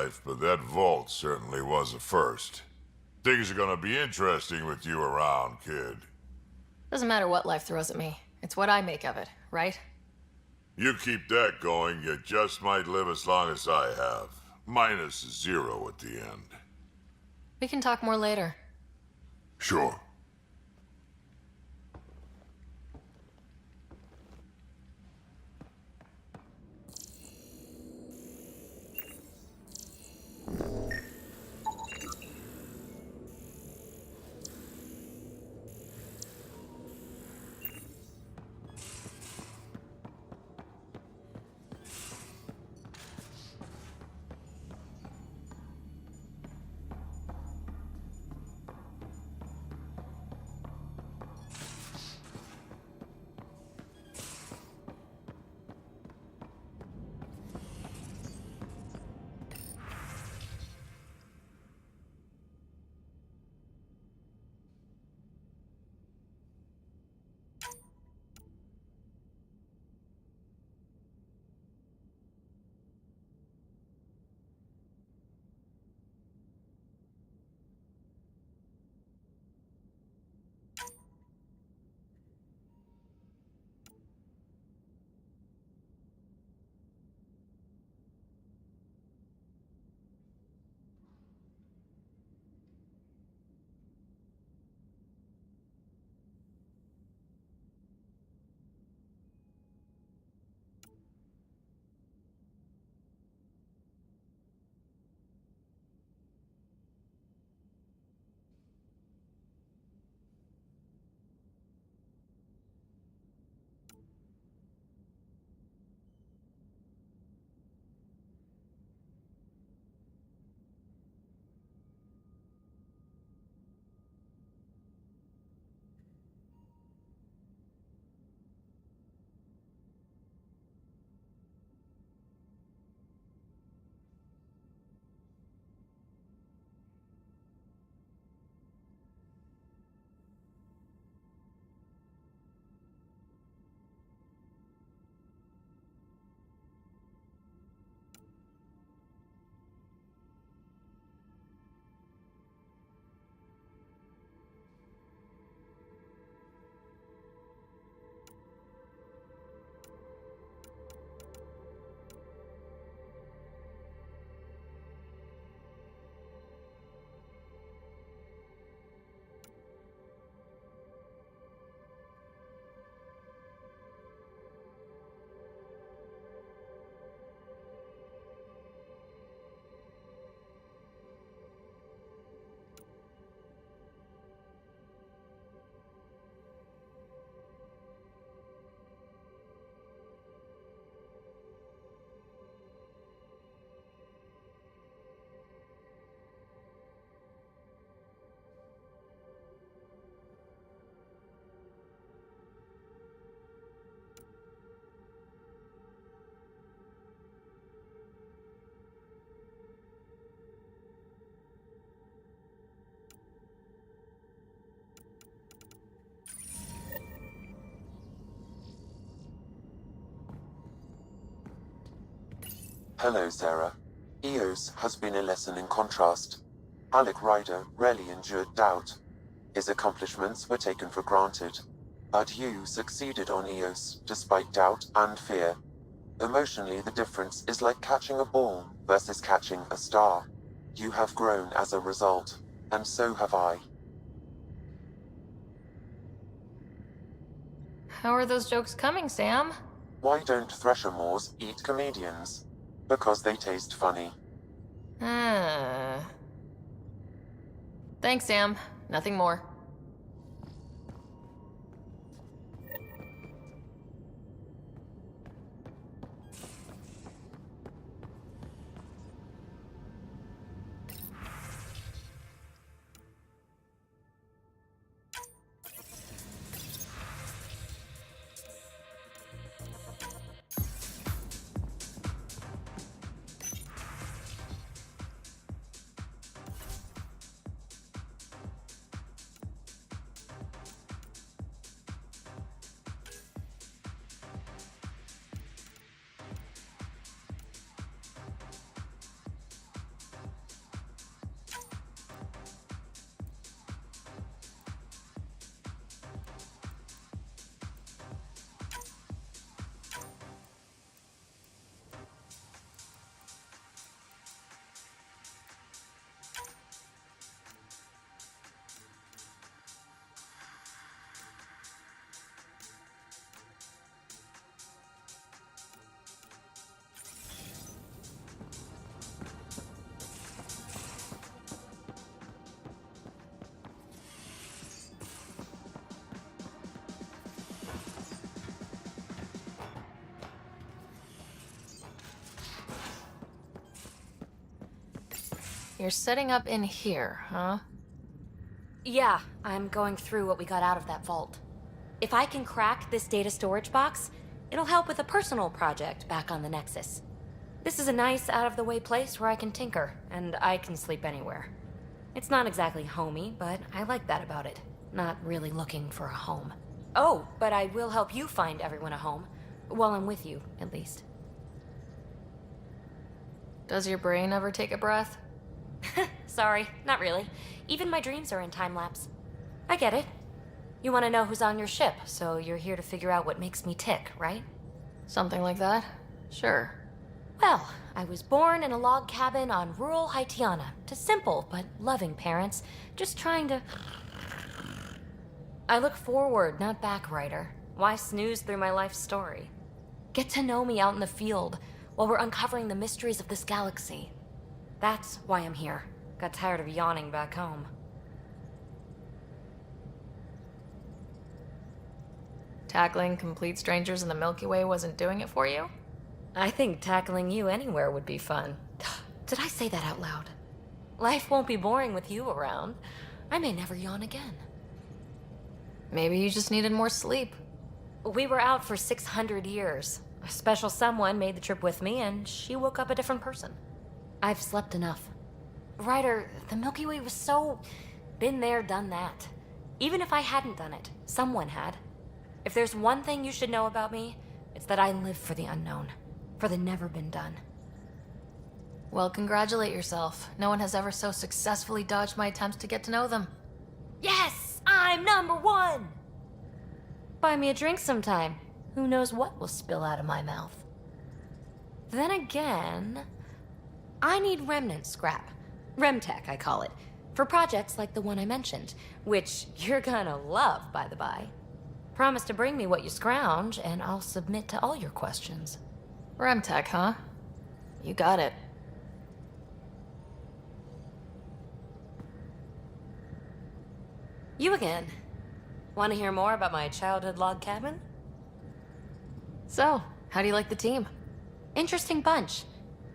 life, but that vault certainly was a first. Things are gonna be interesting with you around, kid. Doesn't matter what life throws at me. It's what I make of it, right? You keep that going, you just might live as long as I have. Minus 0 at the end. We can talk more later. Sure. Hello, Sarah. EOS has been a lesson in contrast. Alec Ryder rarely endured doubt. His accomplishments were taken for granted. But you succeeded on EOS, despite doubt and fear. Emotionally, the difference is like catching a ball versus catching a star. You have grown as a result, and so have I. How are those jokes coming, Sam? Why don't Thresher Moors eat comedians? Because they taste funny. Ah. Thanks, Sam. Nothing more. you're setting up in here, huh? Yeah, I'm going through what we got out of that vault. If I can crack this data storage box, it'll help with a personal project back on the Nexus. This is a nice, out-of-the-way place where I can tinker, and I can sleep anywhere. It's not exactly homey, but I like that about it. Not really looking for a home. Oh, but I will help you find everyone a home. While I'm with you, at least. Does your brain ever take a breath? Sorry, not really. Even my dreams are in time-lapse. I get it. You want to know who's on your ship, so you're here to figure out what makes me tick, right? Something like that? Sure. Well, I was born in a log cabin on rural Haitiana to simple but loving parents, just trying to... I look forward, not back, writer. Why snooze through my life story? Get to know me out in the field while we're uncovering the mysteries of this galaxy. That's why I'm here. Got tired of yawning back home. Tackling complete strangers in the Milky Way wasn't doing it for you? I think tackling you anywhere would be fun. Did I say that out loud? Life won't be boring with you around. I may never yawn again. Maybe you just needed more sleep. We were out for 600 years. A special someone made the trip with me, and she woke up a different person. I've slept enough. Ryder, the Milky Way was so... been there, done that. Even if I hadn't done it, someone had. If there's one thing you should know about me, it's that I live for the unknown. For the never been done. Well, congratulate yourself. No one has ever so successfully dodged my attempts to get to know them. Yes! I'm #1! Buy me a drink sometime. Who knows what will spill out of my mouth. Then again... I need remnant scrap. Remtech, I call it. For projects like the one I mentioned. Which you're gonna love, by the by. Promise to bring me what you scrounge, and I'll submit to all your questions. Remtech, huh? You got it. You again. Want to hear more about my childhood log cabin? So, how do you like the team? Interesting bunch.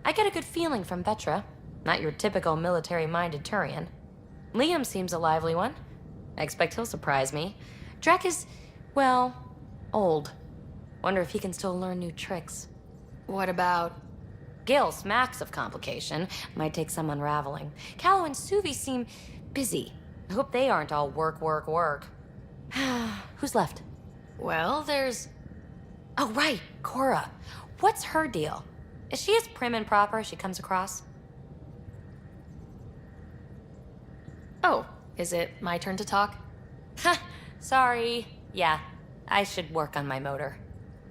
I get a good feeling from Vetra. Not your typical military-minded Turian. Liam seems a lively one. I expect he'll surprise me. Drek is, well, old. Wonder if he can still learn new tricks. What about... Gil smacks of complication. Might take some unraveling. Callow and Suvi seem busy. I hope they aren't all work, work, work. Who's left? Well, there's... Oh, right, Cora. What's her deal? Is she as prim and proper as she comes across? Oh, is it my turn to talk? Ha! Sorry. Yeah, I should work on my motor.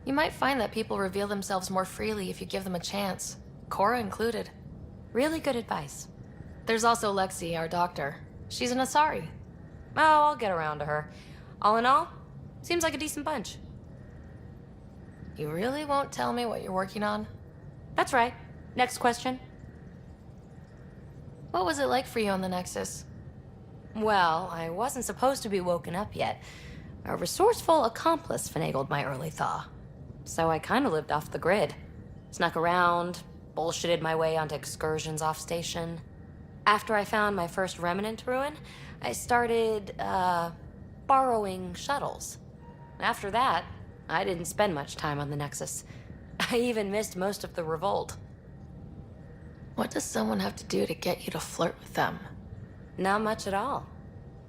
You might find that people reveal themselves more freely if you give them a chance. Cora included. Really good advice. There's also Lexi, our doctor. She's an Asari. Oh, I'll get around to her. All in all, seems like a decent bunch. You really won't tell me what you're working on? That's right. Next question. What was it like for you on the Nexus? Well, I wasn't supposed to be woken up yet. A resourceful accomplice finagled my early thaw. So I kind of lived off the grid. Snuck around, bullshitted my way onto excursions off station. After I found my first remnant ruin, I started, borrowing shuttles. After that, I didn't spend much time on the Nexus. I even missed most of the revolt. What does someone have to do to get you to flirt with them? Not much at all.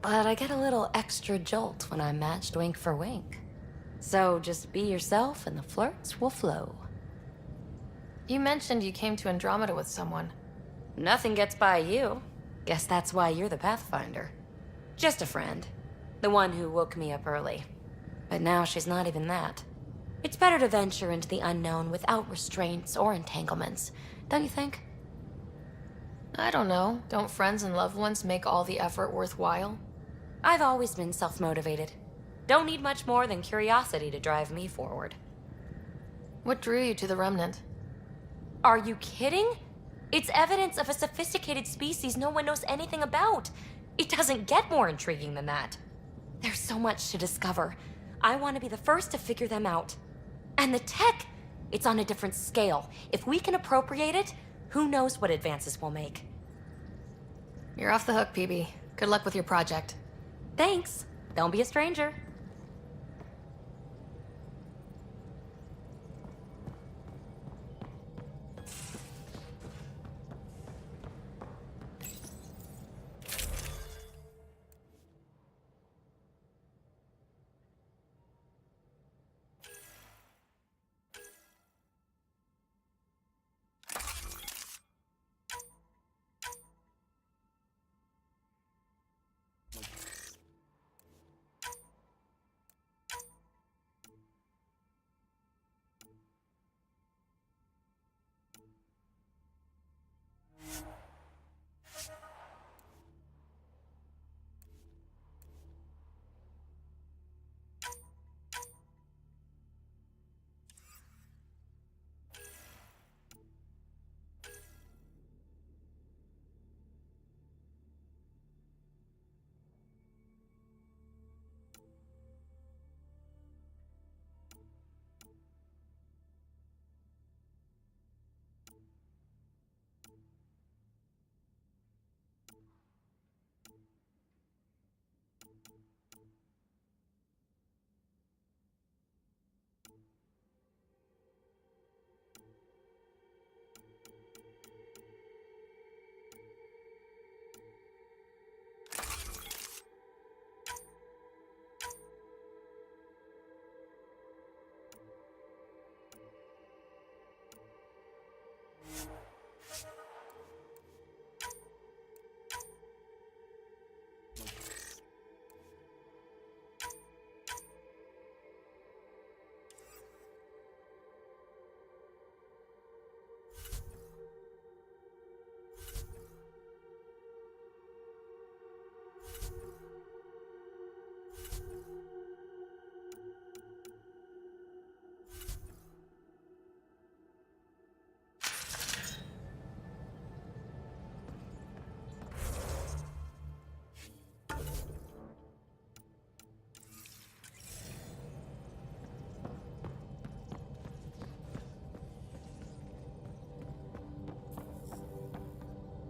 But I get a little extra jolt when I'm matched wink for wink. So just be yourself and the flirts will flow. You mentioned you came to Andromeda with someone. Nothing gets by you. Guess that's why you're the Pathfinder. Just a friend. The one who woke me up early. But now she's not even that. It's better to venture into the unknown without restraints or entanglements, don't you think? I don't know. Don't friends and loved ones make all the effort worthwhile? I've always been self-motivated. Don't need much more than curiosity to drive me forward. What drew you to the Remnant? Are you kidding? It's evidence of a sophisticated species no one knows anything about. It doesn't get more intriguing than that. There's so much to discover. I want to be the first to figure them out. And the tech, it's on a different scale. If we can appropriate it, who knows what advances we'll make. You're off the hook, PB. Good luck with your project. Thanks. Don't be a stranger.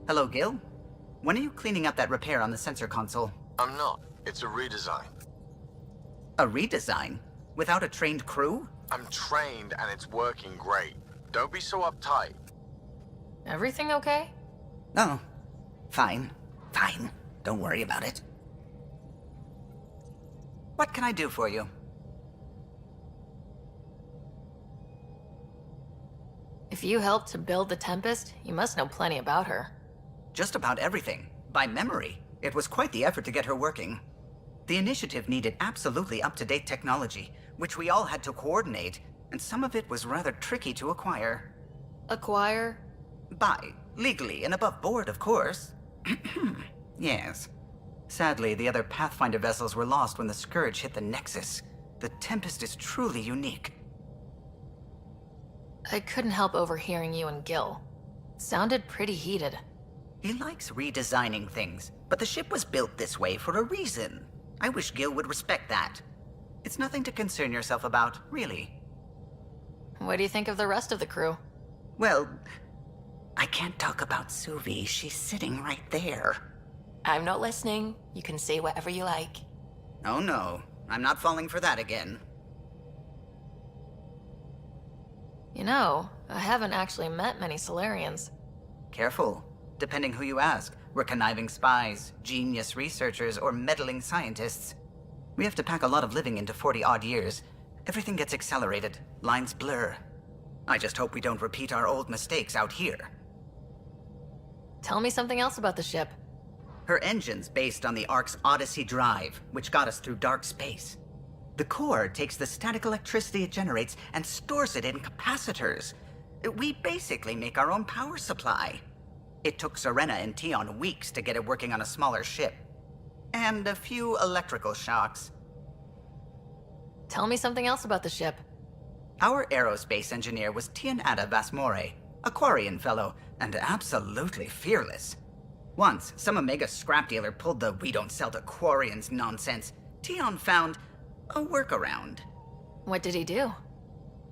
Hello, Gil. When are you cleaning up that repair on the sensor console? I'm not. It's a redesign. A redesign? Without a trained crew? I'm trained and it's working great. Don't be so uptight. Everything okay? Oh, fine. Fine. Don't worry about it. What can I do for you? If you helped to build the Tempest, you must know plenty about her. Just about everything. By memory. It was quite the effort to get her working. The initiative needed absolutely up-to-date technology, which we all had to coordinate, and some of it was rather tricky to acquire. Acquire? Buy. Legally and above board, of course. Yes. Sadly, the other Pathfinder vessels were lost when the Scourge hit the Nexus. The Tempest is truly unique. I couldn't help overhearing you and Gil. Sounded pretty heated. He likes redesigning things, but the ship was built this way for a reason. I wish Gil would respect that. It's nothing to concern yourself about, really. What do you think of the rest of the crew? Well, I can't talk about Suvi. She's sitting right there. I'm not listening. You can say whatever you like. Oh no, I'm not falling for that again. You know, I haven't actually met many Solarians. Careful. Depending who you ask, we're conniving spies, genius researchers, or meddling scientists. We have to pack a lot of living into 40-odd years. Everything gets accelerated, lines blur. I just hope we don't repeat our old mistakes out here. Tell me something else about the ship. Her engine's based on the Ark's Odyssey drive, which got us through dark space. The core takes the static electricity it generates and stores it in capacitors. We basically make our own power supply. It took Serena and Tion weeks to get it working on a smaller ship. And a few electrical shocks. Tell me something else about the ship. Our aerospace engineer was Tianada Vasmore, a Quarian fellow, and absolutely fearless. Once, some Omega scrap dealer pulled the "we don't sell to Quarians" nonsense. Tion found a workaround. What did he do?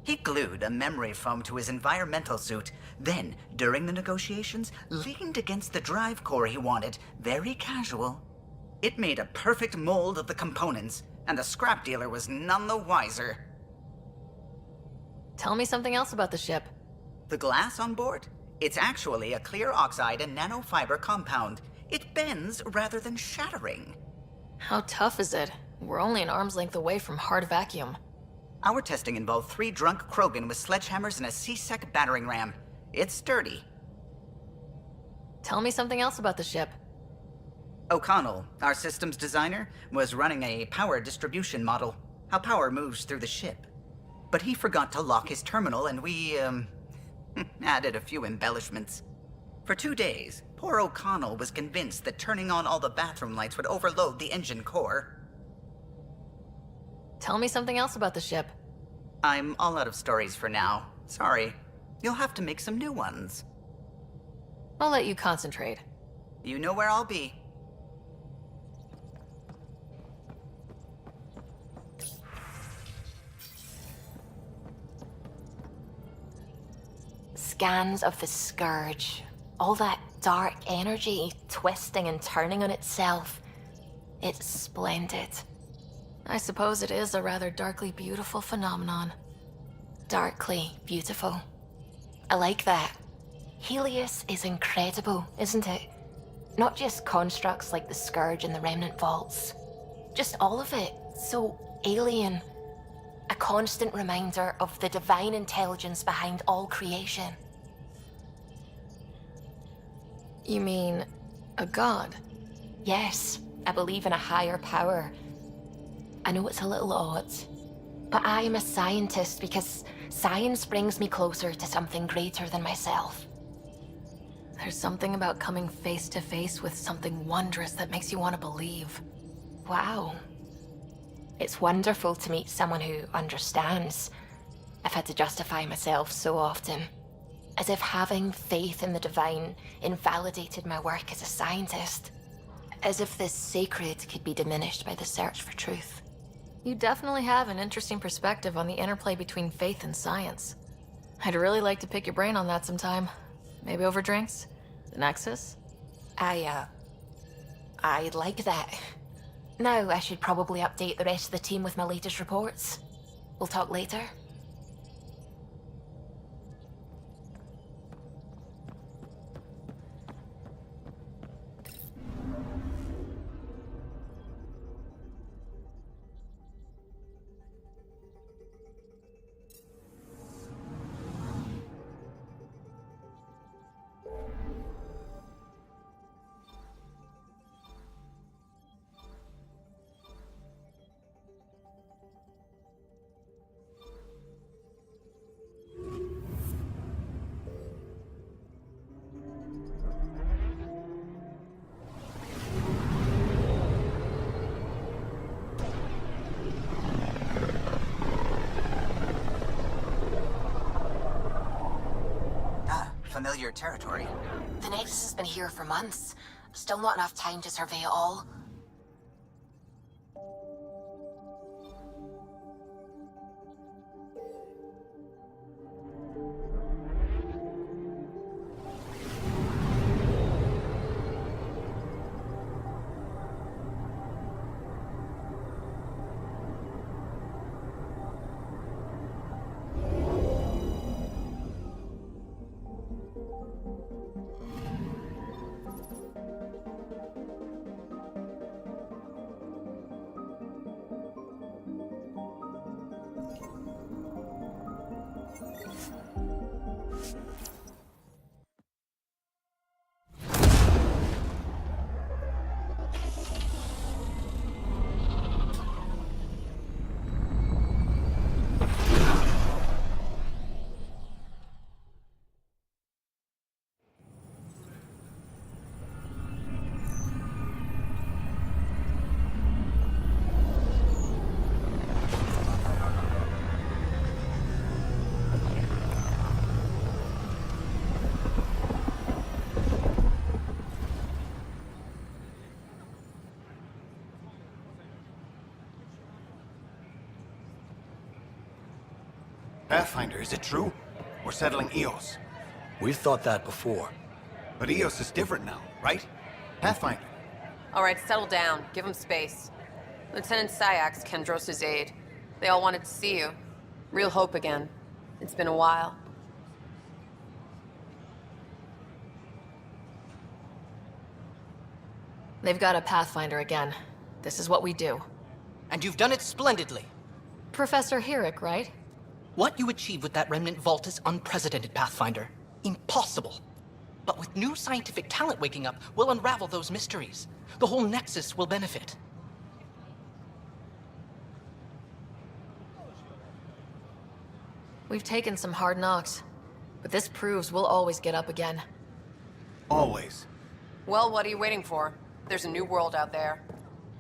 He glued a memory foam to his environmental suit, then, during the negotiations, leaned against the drive core he wanted, very casual. It made a perfect mold of the components, and the scrap dealer was none the wiser. Tell me something else about the ship. The glass on board? It's actually a clear oxide and nanofiber compound. It bends rather than shattering. How tough is it? We're only an arm's length away from hard vacuum. Our testing involved 3 drunk Krogan with sledgehammers and a C-Sec battering ram. It's sturdy. Tell me something else about the ship. O'Connell, our systems designer, was running a power distribution model, how power moves through the ship. But he forgot to lock his terminal and we, added a few embellishments. For 2 days, poor O'Connell was convinced that turning on all the bathroom lights would overload the engine core. Tell me something else about the ship. I'm all out of stories for now. Sorry. You'll have to make some new ones. I'll let you concentrate. You know where I'll be. Scans of the Scourge. All that dark energy twisting and turning on itself. It's splendid. I suppose it is a rather darkly beautiful phenomenon. Darkly beautiful. I like that. Helios is incredible, isn't it? Not just constructs like the Scourge and the Remnant Vaults. Just all of it. So alien. A constant reminder of the divine intelligence behind all creation. You mean a god? Yes, I believe in a higher power. I know it's a little odd, but I am a scientist because science brings me closer to something greater than myself. There's something about coming face to face with something wondrous that makes you want to believe. Wow. It's wonderful to meet someone who understands. I've had to justify myself so often, as if having faith in the divine invalidated my work as a scientist. As if this sacred could be diminished by the search for truth. You definitely have an interesting perspective on the interplay between faith and science. I'd really like to pick your brain on that sometime. Maybe over drinks? The Nexus? I'd like that. Now I should probably update the rest of the team with my latest reports. We'll talk later. Familiar territory. The Nexus has been here for months. Still not enough time to survey it all. Pathfinder, is it true? We're settling Eos. We've thought that before. But Eos is different now, right? Pathfinder. All right, settle down. Give him space. Lieutenant Syax, Kendros' aide. They all wanted to see you. Real hope again. It's been a while. They've got a Pathfinder again. This is what we do. And you've done it splendidly. Professor Herrick, right? What you achieved with that remnant vault is unprecedented, Pathfinder. Impossible. But with new scientific talent waking up, we'll unravel those mysteries. The whole Nexus will benefit. We've taken some hard knocks, but this proves we'll always get up again. Always. Well, what are you waiting for? There's a new world out there.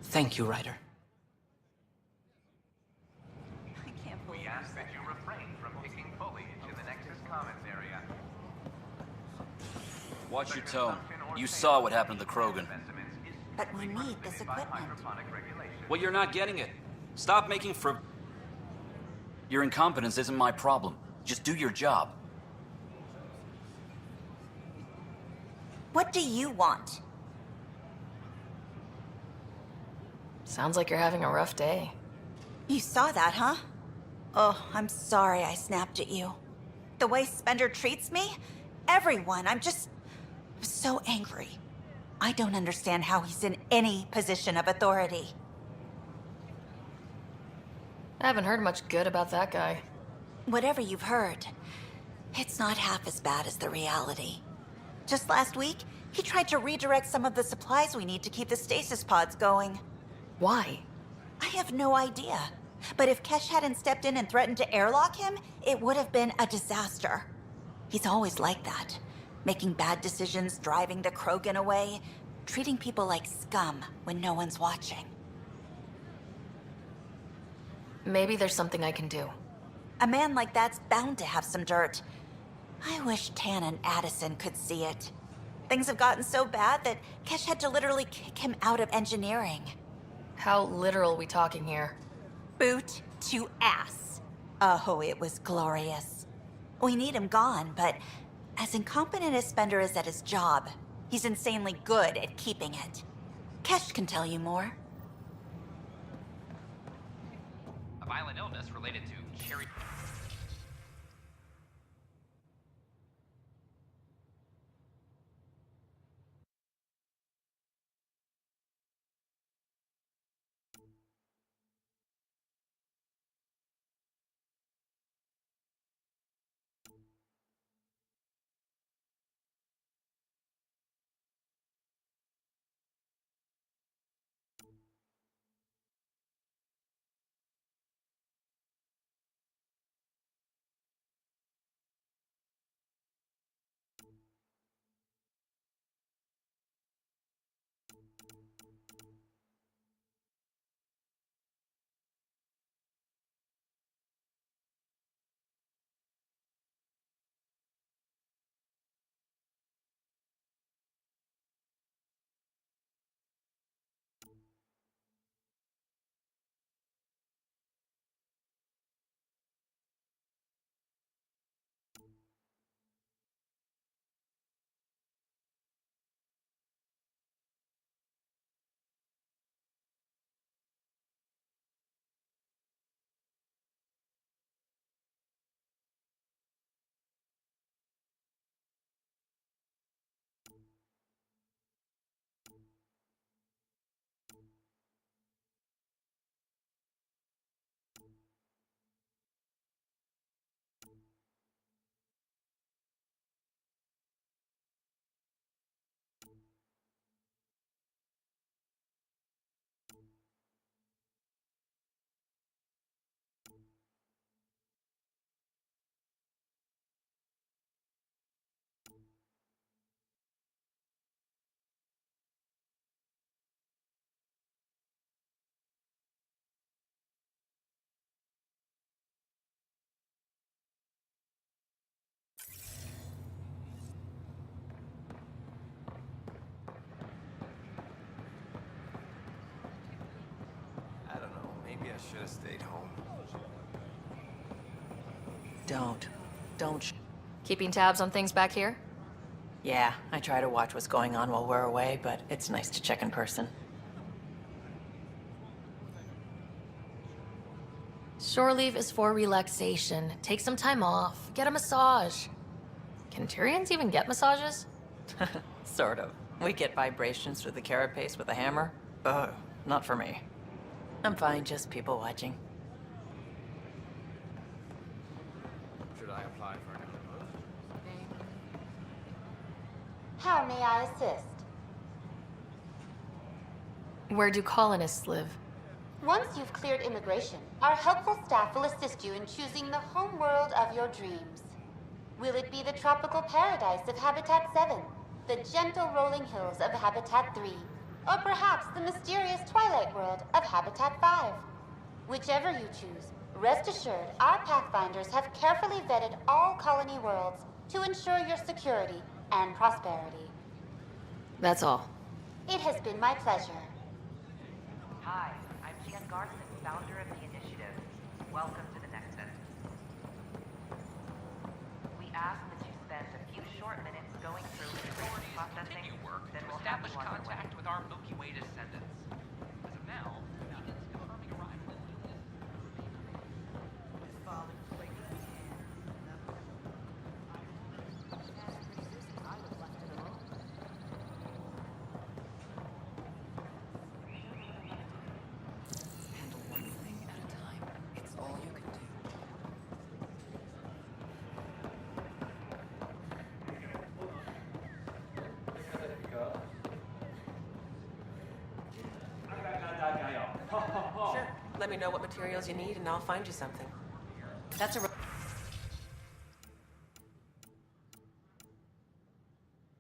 Thank you, Ryder. We ask that you refrain from picking foliage in the Nexus Commons area. Watch your tone. You saw what happened to the Krogan. But we need this equipment. Well, you're not getting it. Stop making for... Your incompetence isn't my problem. Just do your job. What do you want? Sounds like you're having a rough day. You saw that, huh? Oh, I'm sorry I snapped at you. The way Spender treats me? Everyone, I'm so angry. I don't understand how he's in any position of authority. I haven't heard much good about that guy. Whatever you've heard, it's not half as bad as the reality. Just last week, he tried to redirect some of the supplies we need to keep the stasis pods going. Why? I have no idea. But if Kesh hadn't stepped in and threatened to airlock him, it would have been a disaster. He's always like that. Making bad decisions, driving the Krogan away, treating people like scum when no one's watching. Maybe there's something I can do. A man like that's bound to have some dirt. I wish Tan and Addison could see it. Things have gotten so bad that Kesh had to literally kick him out of engineering. How literal we talking here? Boot to ass. Oh, it was glorious. We need him gone, but as incompetent as Spender is at his job, he's insanely good at keeping it. Kesh can tell you more. A violent illness related to cherry... I don't know, maybe I should have stayed home. Don't. Keeping tabs on things back here? Yeah, I try to watch what's going on while we're away, but it's nice to check in person. Shore leave is for relaxation. Take some time off. Get a massage. Can Tyrians even get massages? Sort of. We get vibrations through the carapace with a hammer. Ugh, not for me. I'm fine, just people watching. Should I apply for an How may I assist? Where do colonists live? Once you've cleared immigration, our helpful staff will assist you in choosing the home world of your dreams. Will it be the tropical paradise of Habitat 7, the gentle rolling hills of Habitat 3, or perhaps the mysterious twilight world of Habitat 5? Whichever you choose, rest assured our Pathfinders have carefully vetted all colony worlds to ensure your security and prosperity. That's all. It has been my pleasure. Hi, I'm Jan Garson, founder of the initiative. Welcome to the Nexus. We ask that you spend a few short minutes going through information processing, then we'll have you on your way. Contact with our Milky Way descendants. As of now, humans confirming arrival in Handle one thing at a time. It's all you can do. Sure. Let me know what materials you need and I'll find you something. That's a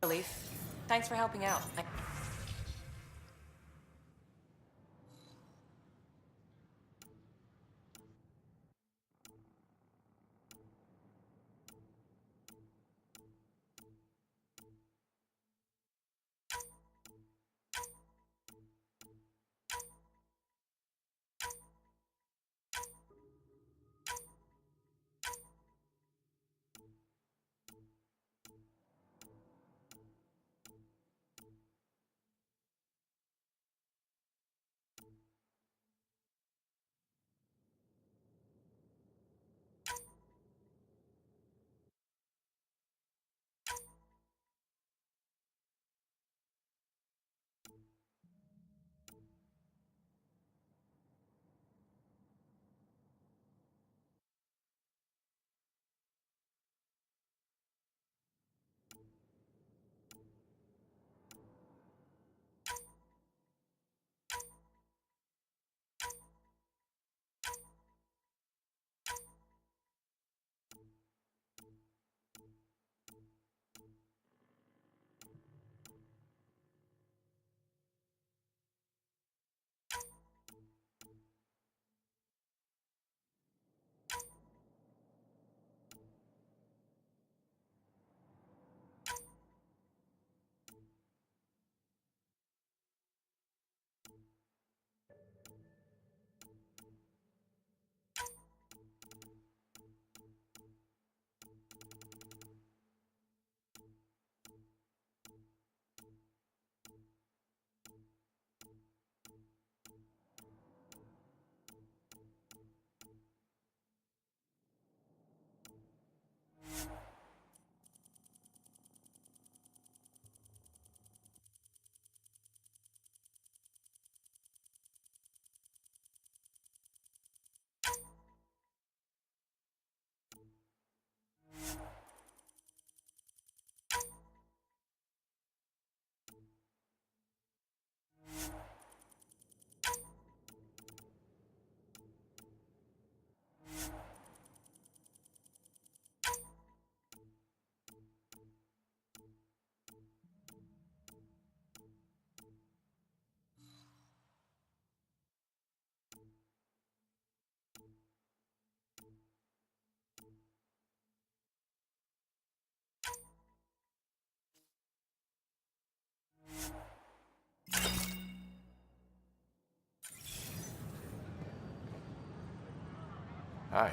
relief. Thanks for helping out. Hi.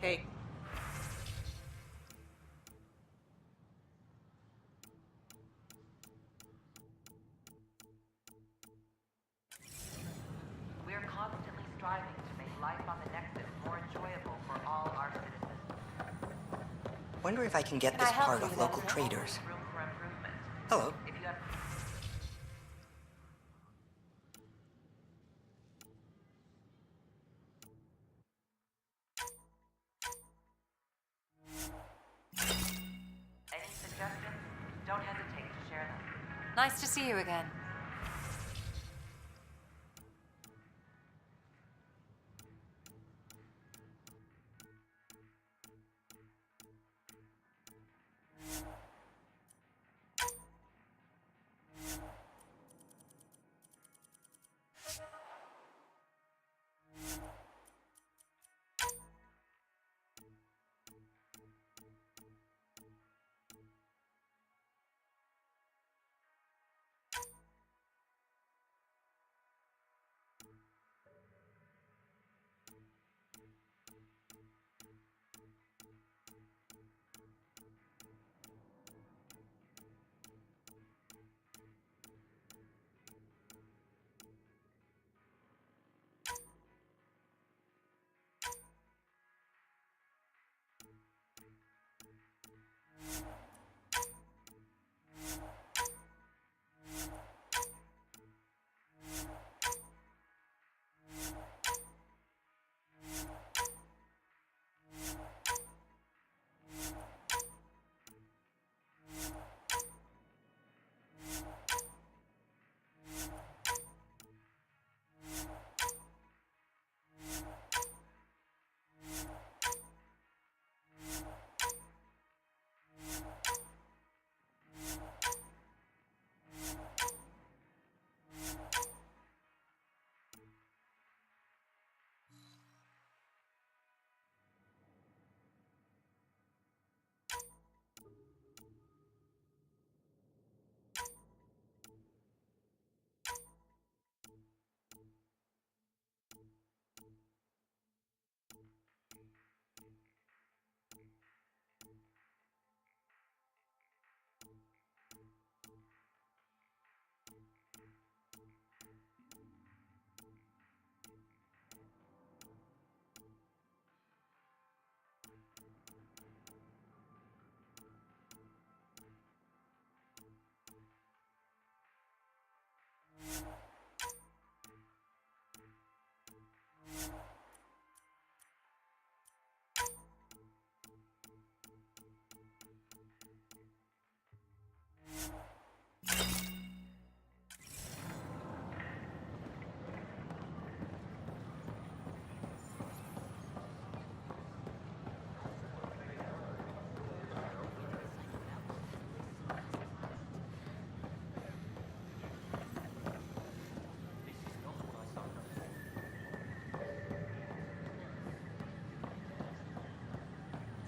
Hey. We're constantly striving to make life on the Nexus more enjoyable for all our citizens. Wonder if I can get Can this I help part you of with local anything? traders. Room for improvement. Hello. If you have any suggestions, don't hesitate to share them. Nice to see you again.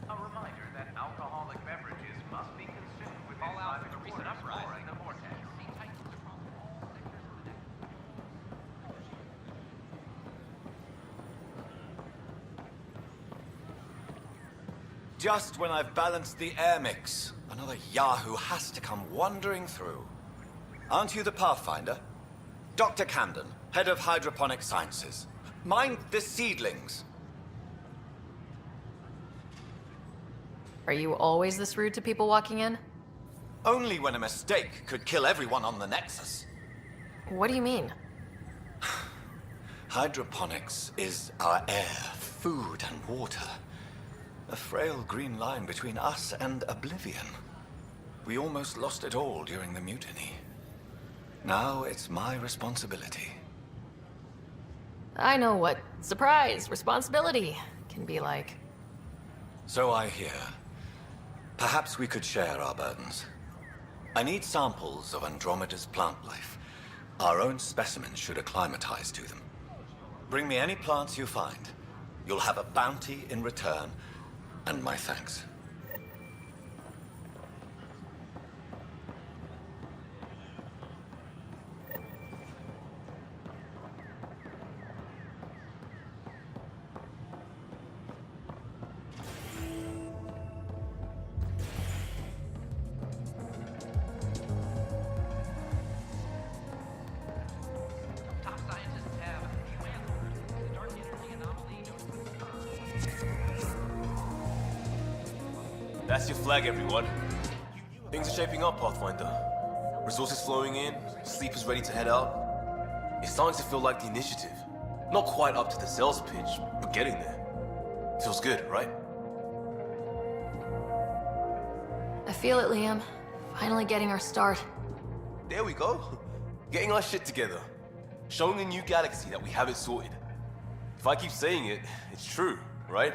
A reminder that alcoholic beverages must be consumed within 5 quarters or in the vortex. Just when I've balanced the air mix, another Yahoo has to come wandering through. Aren't you the Pathfinder? Dr. Camden, head of hydroponic sciences. Mind the seedlings. Are you always this rude to people walking in? Only when a mistake could kill everyone on the Nexus. What do you mean? Hydroponics is our air, food, and water. A frail green line between us and oblivion. We almost lost it all during the mutiny. Now it's my responsibility. I know what surprise, responsibility can be like. So I hear. Perhaps we could share our burdens. I need samples of Andromeda's plant life. Our own specimens should acclimatize to them. Bring me any plants you find. You'll have a bounty in return, and my thanks. That's your flag, everyone. Things are shaping up, Pathfinder. Resources flowing in, sleepers ready to head out. It's starting to feel like the initiative. Not quite up to the sales pitch, but getting there. Feels good, right? I feel it, Liam. Finally getting our start. There we go. Getting our shit together. Showing the new galaxy that we have it sorted. If I keep saying it, it's true, right?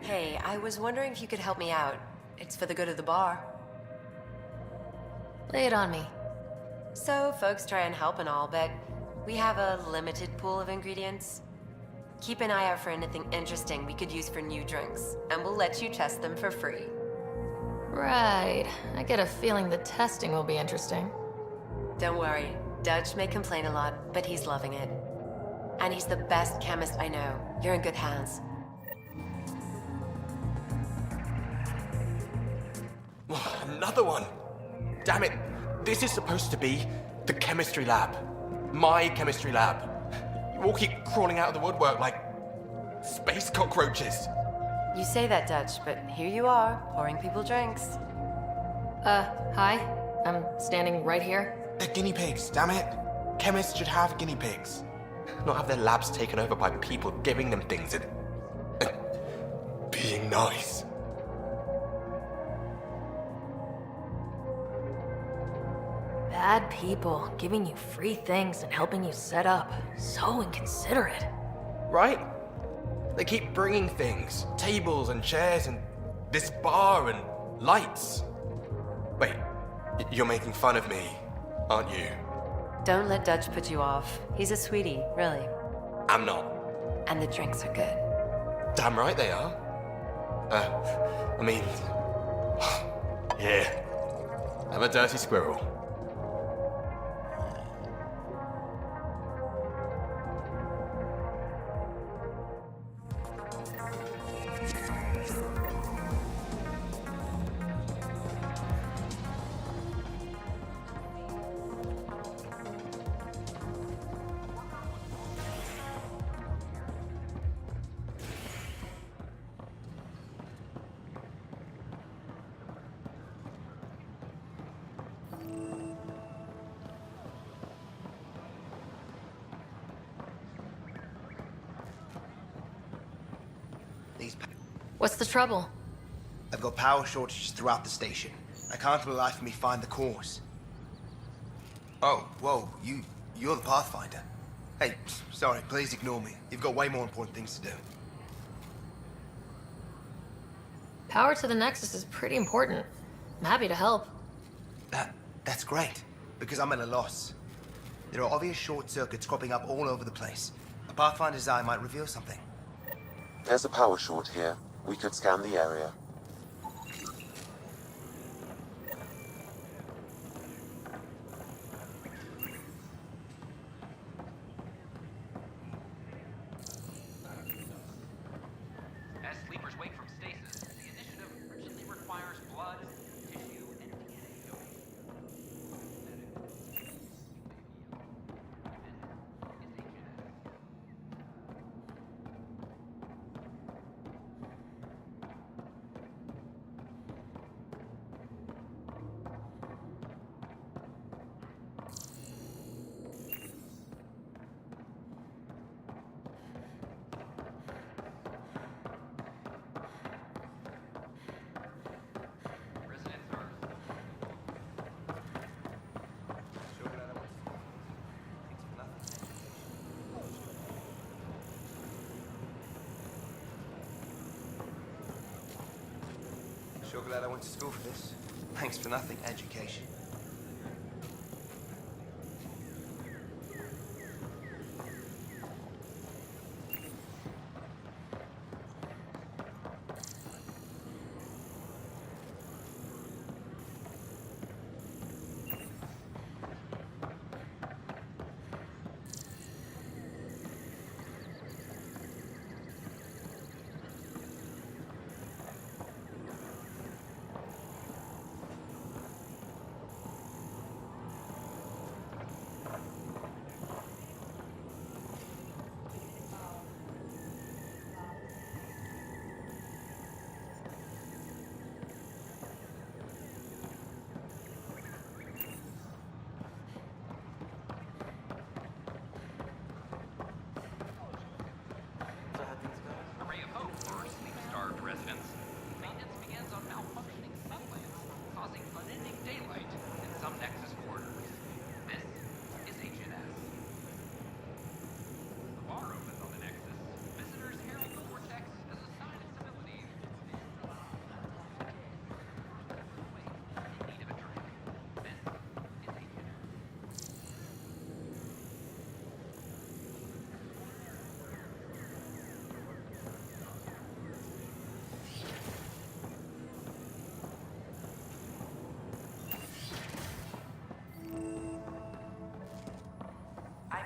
Hey, I was wondering if you could help me out. It's for the good of the bar. Lay it on me. So, folks try and help and all, but we have a limited pool of ingredients. Keep an eye out for anything interesting we could use for new drinks, and we'll let you test them for free. Right. I get a feeling the testing will be interesting. Don't worry. Dutch may complain a lot, but he's loving it. And he's the best chemist I know. You're in good hands. Another one! Damn it! This is supposed to be the chemistry lab. My chemistry lab. You all keep crawling out of the woodwork like space cockroaches. You say that, Dutch, but here you are, pouring people drinks. Hi. I'm standing right here. They're guinea pigs, damn it. Chemists should have guinea pigs. Not have their labs taken over by people giving them things and being nice. Bad people giving you free things and helping you set up. So inconsiderate. Right? They keep bringing things. Tables and chairs and this bar and lights. Wait, you're making fun of me, aren't you? Don't let Dutch put you off. He's a sweetie, really. I'm not. And the drinks are good. Damn right they are. I mean... yeah. I'm a dirty squirrel. What's the trouble? I've got power shortages throughout the station. I can't for the life of me find the cause. Oh, whoa, you're the Pathfinder. Hey, sorry, please ignore me. You've got way more important things to do. Power to the Nexus is pretty important. I'm happy to help. That's great, because I'm at a loss. There are obvious short circuits cropping up all over the place. A Pathfinder's eye might reveal something. There's a power short here. We could scan the area. As sleepers wake from stasis, the initiative urgently requires blood, tissue, and DNA donations. Sure glad I went to school for this. Thanks for nothing, education.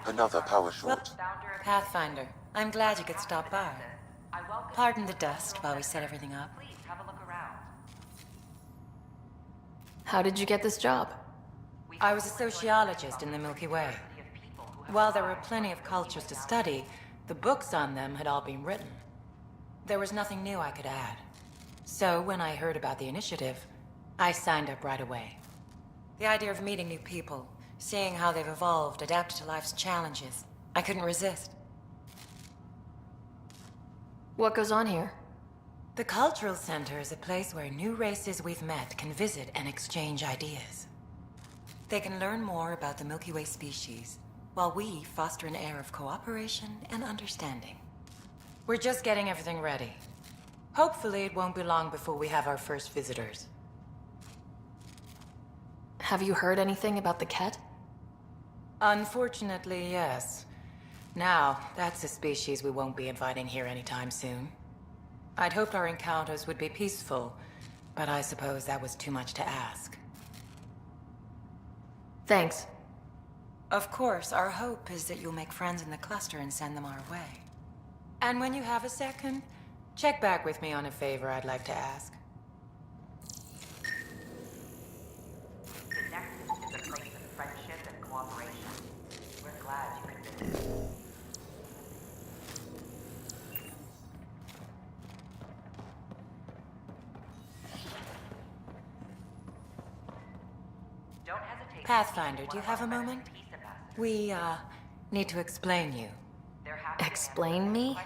Another power short. Pathfinder, I'm glad you could stop by. Pardon the dust while we set everything up. How did you get this job? I was a sociologist in the Milky Way. While there were plenty of cultures to study, the books on them had all been written. There was nothing new I could add. So when I heard about the initiative, I signed up right away. The idea of meeting new people, seeing how they've evolved, adapted to life's challenges, I couldn't resist. What goes on here? The Cultural Center is a place where new races we've met can visit and exchange ideas. They can learn more about the Milky Way species, while we foster an air of cooperation and understanding. We're just getting everything ready. Hopefully it won't be long before we have our first visitors. Have you heard anything about the Ket? Unfortunately, yes. Now, that's a species we won't be inviting here anytime soon. I'd hoped our encounters would be peaceful, but I suppose that was too much to ask. Thanks. Of course, our hope is that you'll make friends in the cluster and send them our way. And when you have a second, check back with me on a favor I'd like to ask. The Nexus is a place of friendship and cooperation. We're glad you could visit. Don't hesitate. Pathfinder, do you have a moment? We, need to explain you. Explain me?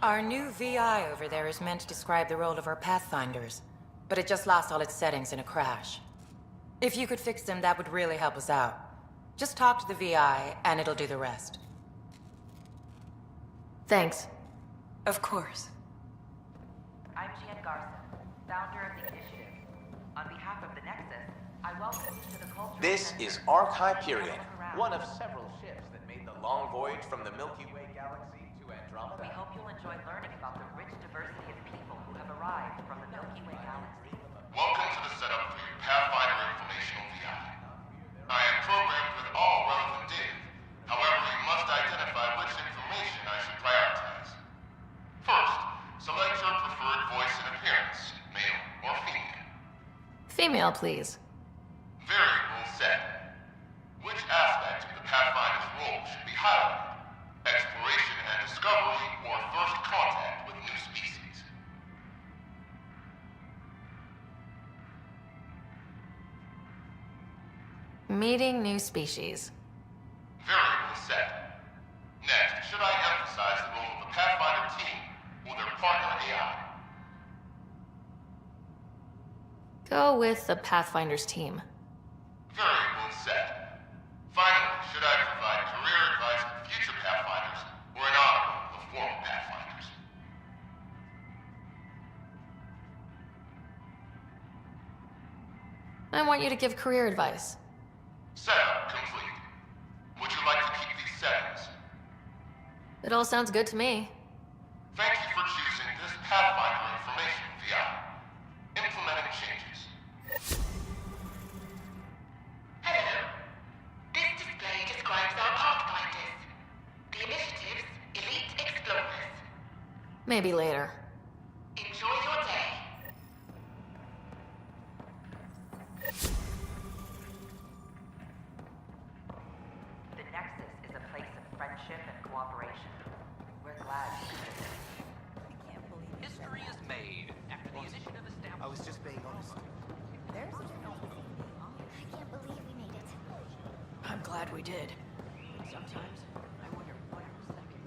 Our new VI over there is meant to describe the role of our Pathfinders, but it just lost all its settings in a crash. If you could fix them, that would really help us out. Just talk to the VI, and it'll do the rest. Thanks. Of course. I'm Gian Garson, founder of the initiative. On behalf of the Nexus, I welcome you to the culture. This is Ark Hyperion, one of several ships that made the long voyage from the Milky Way galaxy to Andromeda. We hope you'll enjoy learning about the rich diversity of people who have arrived from the Milky Way galaxy. Welcome to the setup for your Pathfinder informational VI. I am programmed with all relevant data. However, you must identify which information I should prioritize. First, select your preferred voice and appearance, male or female. Female, please. Variable set. Which aspect of the Pathfinder's role should be highlighted? Exploration and discovery, or first contact with new species? Meeting new species. Variable set. Next, should I emphasize the role of the Pathfinder team or their partner AI? Go with the Pathfinder's team. Variable set. Finally, should I provide career advice for future Pathfinders or an honor of former Pathfinders? I want you to give career advice. Setup complete. Would you like to keep these settings? It all sounds good to me. Thank you for choosing this Pathfinder information VI. Implementing changes. Hello. This display describes our Pathfinders. The initiative's elite explorers. Maybe later. Enjoy your day. The Nexus is a place of friendship and cooperation. We're glad you could visit. History is made after the initiative established. I was just being honest. There's a I can't believe we made it. I'm glad we did. Sometimes I wonder what I was thinking.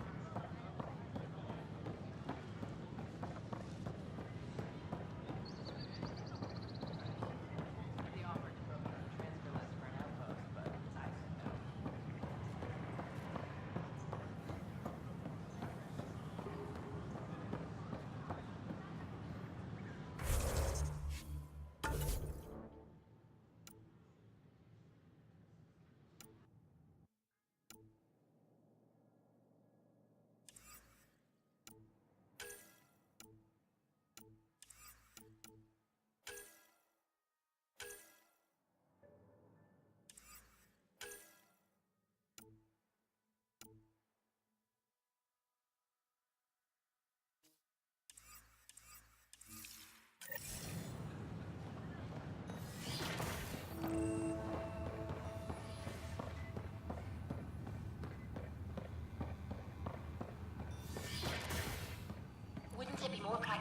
The offer to program the transfer list for an outpost, but I said no.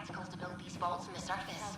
obstacles to build these vaults in the surface.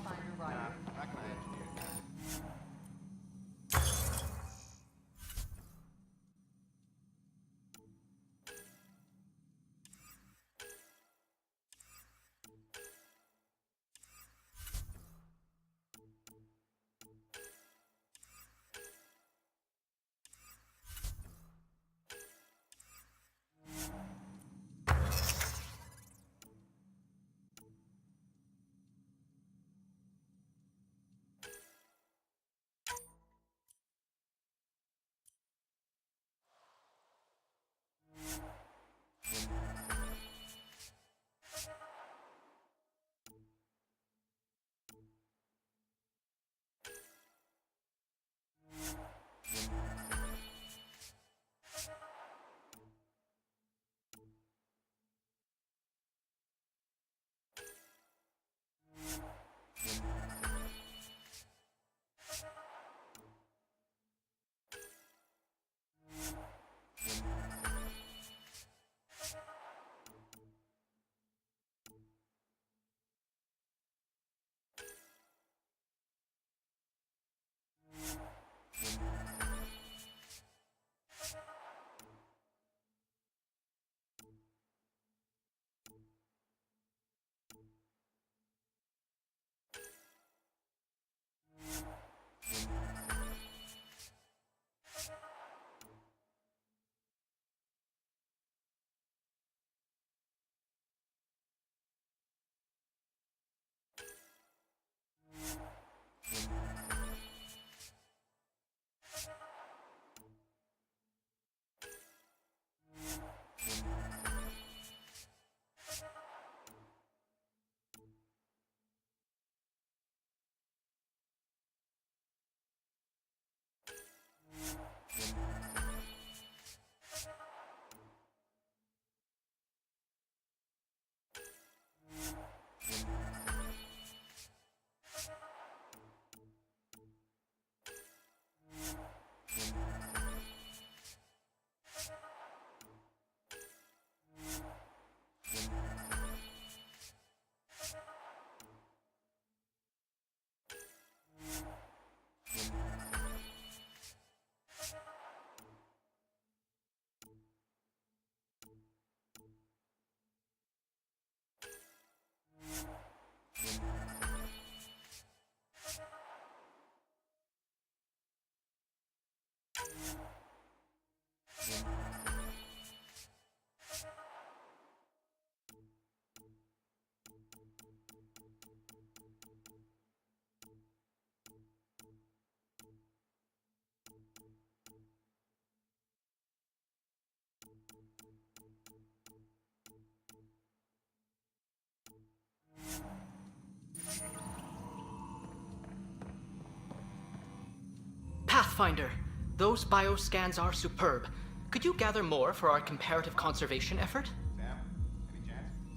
Pathfinder, those bioscans are superb. Could you gather more for our comparative conservation effort?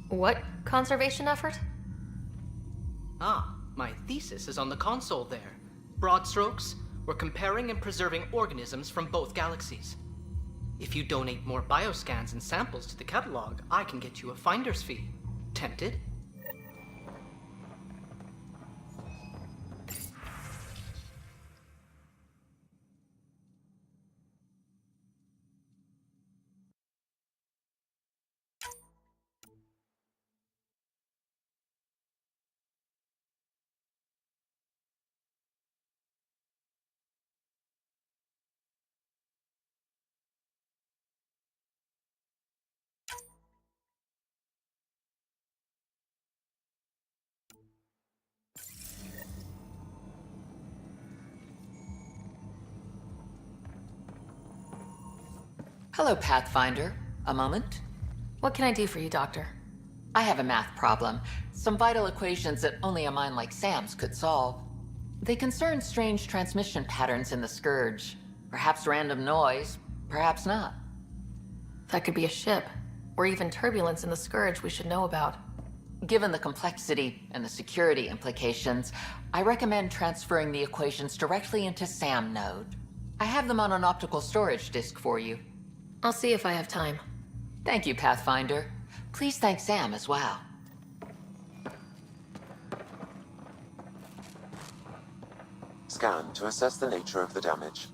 What conservation effort? Ah, my thesis is on the console there. Broad strokes, we're comparing and preserving organisms from both galaxies. If you donate more bioscans and samples to the catalog, I can get you a finder's fee. Tempted? Hello, Pathfinder. A moment? What can I do for you, Doctor? I have a math problem. Some vital equations that only a mind like Sam's could solve. They concern strange transmission patterns in the Scourge. Perhaps random noise, perhaps not. That could be a ship, or even turbulence in the Scourge we should know about. Given the complexity and the security implications, I recommend transferring the equations directly into SAM node. I have them on an optical storage disk for you. I'll see if I have time. Thank you, Pathfinder. Please thank Sam as well. scan to assess the nature of the damage.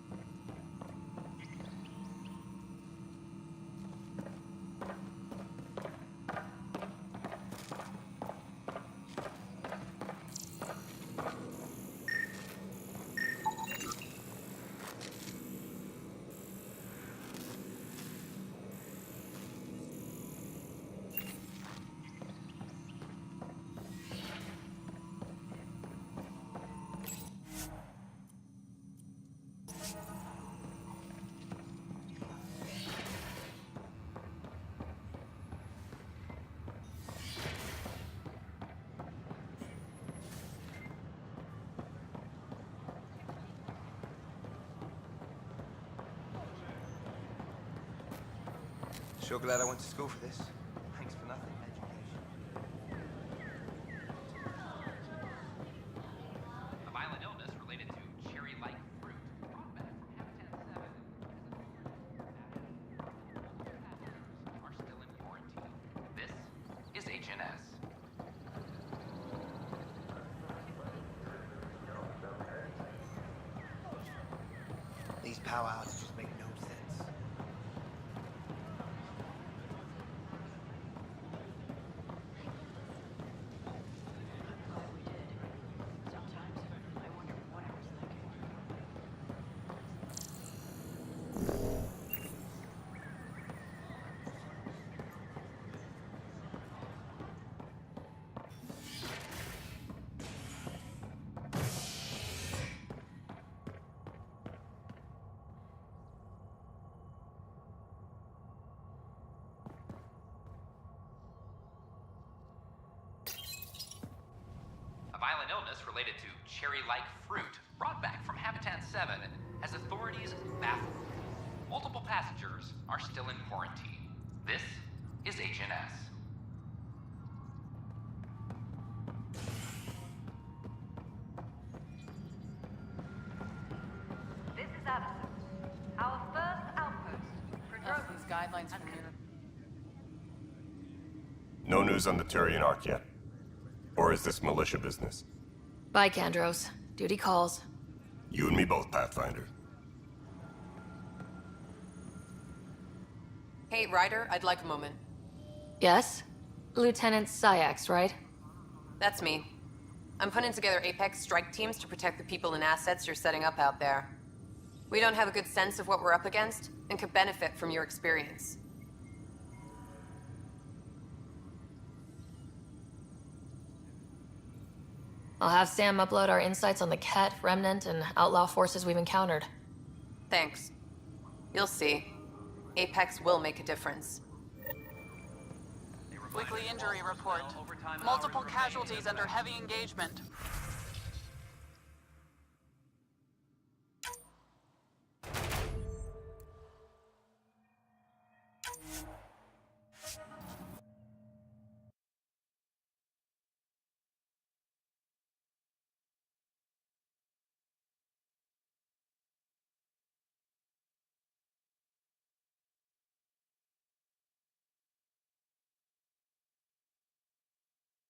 Sure glad I went to school for this. Thanks for nothing. A violent illness related to cherry-like fruit brought back from Habitat 7 are still in quarantine. This is HNS. These power outages make no sense. A violent illness related to cherry-like fruit brought back from Habitat 7 has authorities baffled. Multiple passengers are still in quarantine. This is HNS. This is Addison. Our first outpost. These guidelines from No news on the Turian Ark yet? Or is this militia business? Bye, Kandros. Duty calls. You and me both, Pathfinder. Hey, Ryder, I'd like a moment. Yes? Lieutenant Syax, right? That's me. I'm putting together Apex strike teams to protect the people and assets you're setting up out there. We don't have a good sense of what we're up against, and could benefit from your experience. I'll have Sam upload our insights on the Ket, Remnant, and outlaw forces we've encountered. Thanks. You'll see. Apex will make a difference. Weekly injury report. Multiple casualties under heavy engagement.